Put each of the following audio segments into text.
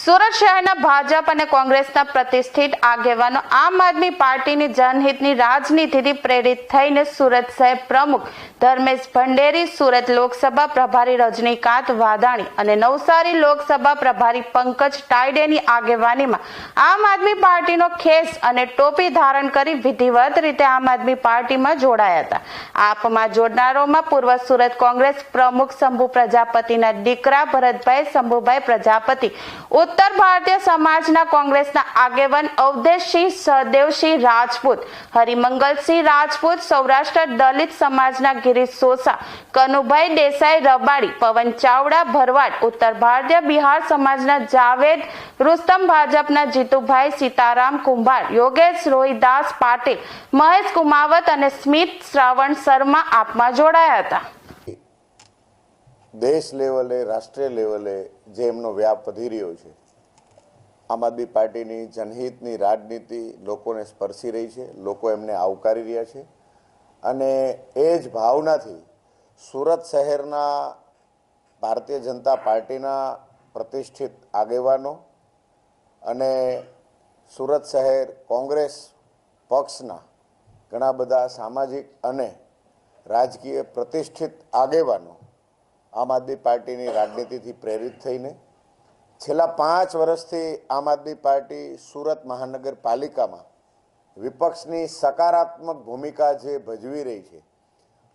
સુરત શહેરના ભાજપ અને કોંગ્રેસના પ્રતિષ્ઠિત આગેવાનો આમ આદમી પાર્ટીની જનહિતની રાજનીતિથી પ્રેરિત થઈને સુરત શહેર પ્રમુખ ધર્મેશ ભંડેરી, સુરત લોકસભા પ્રભારી રજનીકાંત વાધાણી અને નવસારી લોકસભા પ્રભારી પંકજ ટાયડેની આગેવાનીમાં આમ આદમી પાર્ટીનો ખેસ અને ટોપી ધારણ કરી વિધિવત રીતે આમ આદમી પાર્ટીમાં જોડાયા હતા. આપમાં જોડનારોમાં પૂર્વ સુરત કોંગ્રેસ પ્રમુખ શંભુ પ્રજાપતિના દીકરા ભરતભાઈ શંભુભાઈ પ્રજાપતિ, ઉત્તર ભારતીય સમાજના કોંગ્રેસના આગેવાન અવધેશસિંહ સહદેવસિંહ રાજપૂત, હરિમંગલસિંહ રાજપૂત, સૌરાષ્ટ્ર દલિત સમાજના ગિરીશ સોસા, કનુભાઈ દેસાઈ રબાડી, પવન ચાવડા ભરવાડ, ઉત્તર ભારતીય બિહાર સમાજના જાવેદ રુસ્તમ, ભાજપના જીતુભાઈ સીતારામ કુંભાર, યોગેશ રોહિદાસ પાટીલ, મહેશ કુમાવત અને સ્મિત શ્રાવણ શર્મા આપમાં જોડાયા હતા. દેશ લેવલે, રાષ્ટ્રીય લેવલે જે એમનો વ્યાપ વધી રહ્યો છે, આમ આદમી પાર્ટીની જનહિતની રાજનીતિ લોકોને સ્પર્શી રહી છે, લોકો એમને આવકારી રહ્યા છે અને એ જ ભાવનાથી સુરત શહેરના ભારતીય જનતા પાર્ટીના પ્રતિષ્ઠિત આગેવાનો અને સુરત શહેર કોંગ્રેસ પક્ષના ઘણા બધા સામાજિક અને રાજકીય પ્રતિષ્ઠિત આગેવાનો આમ આદમી પાર્ટીની રાજનીતિથી પ્રેરિત થઈને છેલ્લા 5 વર્ષથી આમ આદમી પાર્ટી સુરત મહાનગરપાલિકામાં વિપક્ષની સકારાત્મક ભૂમિકા જે ભજવી રહી છે,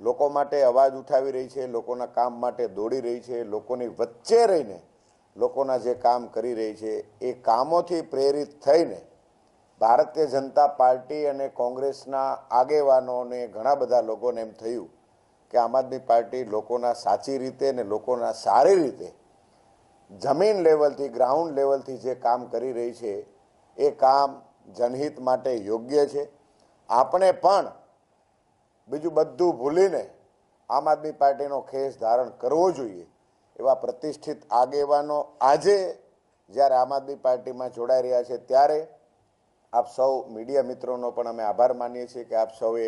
લોકો માટે અવાજ ઉઠાવી રહી છે, લોકોના કામ માટે દોડી રહી છે, લોકોની વચ્ચે રહીને લોકોના જે કામ કરી રહી છે, એ કામોથી પ્રેરિત થઈને ભારતીય જનતા પાર્ટી અને કોંગ્રેસના આગેવાનોને ઘણા બધા લોકોને એમ થયું કે આમ આદમી પાર્ટી લોકોના સાચી રીતે અને લોકોના સારી રીતે જમીન લેવલથી, ગ્રાઉન્ડ લેવલથી જે કામ કરી રહી છે એ કામ જનહિત માટે યોગ્ય છે. આપણે પણ બીજું બધું ભૂલીને આમ આદમી પાર્ટીનો ખેસ ધારણ કરવો જોઈએ એવા પ્રતિષ્ઠિત આગેવાનો આજે જ્યારે આમ આદમી પાર્ટીમાં જોડાઈ રહ્યા છે ત્યારે આપ સૌ મીડિયા મિત્રોનો પણ અમે આભાર માનીએ છીએ કે આપ સૌએ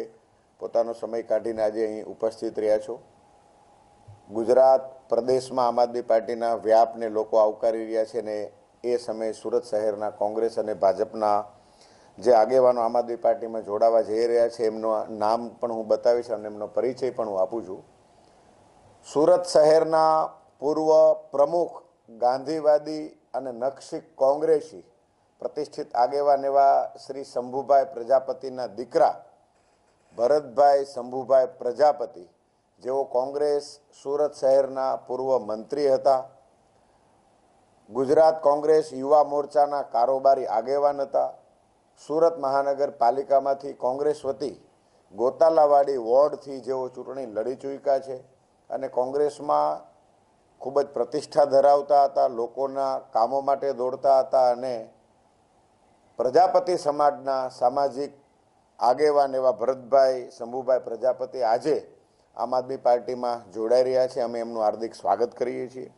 પોતાનો સમય કાઢીને આજે અહીં ઉપસ્થિત રહ્યા છો. ગુજરાત પ્રદેશમાં આમ આદમી પાર્ટીના વ્યાપને લોકો આવકારી રહ્યા છે ને એ સમયે સુરત શહેરના કોંગ્રેસ અને ભાજપના જે આગેવાનો આમ આદમી પાર્ટીમાં જોડાવા જઈ રહ્યા છે એમનું નામ પણ હું બતાવીશ અને એમનો પરિચય પણ હું આપું છું. સુરત શહેરના પૂર્વ પ્રમુખ, ગાંધીવાદી અને નકશી કોંગ્રેસી પ્રતિષ્ઠિત આગેવાન એવા શ્રી શંભુભાઈ પ્રજાપતિના દીકરા ભરતભાઈ શંભુભાઈ પ્રજાપતિ, જેઓ કોંગ્રેસ સુરત શહેરના પૂર્વ મંત્રી હતા, ગુજરાત કોંગ્રેસ યુવા મોરચાના કારોબારી આગેવાન હતા, સુરત મહાનગરપાલિકામાંથી કોંગ્રેસ વતી ગોતાલાવાડી વોર્ડથી જેઓ ચૂંટણી લડી ચૂક્યા છે અને કોંગ્રેસમાં ખૂબ જ પ્રતિષ્ઠા ધરાવતા હતા, લોકોના કામો માટે દોડતા હતા અને પ્રજાપતિ સમાજના સામાજિક આગેવાન એવા ભરતભાઈ શંભુભાઈ પ્રજાપતિ આજે આમ આદમી પાર્ટીમાં જોડાઈ રહ્યા છે. અમે એમનું હાર્દિક સ્વાગત કરીએ છીએ.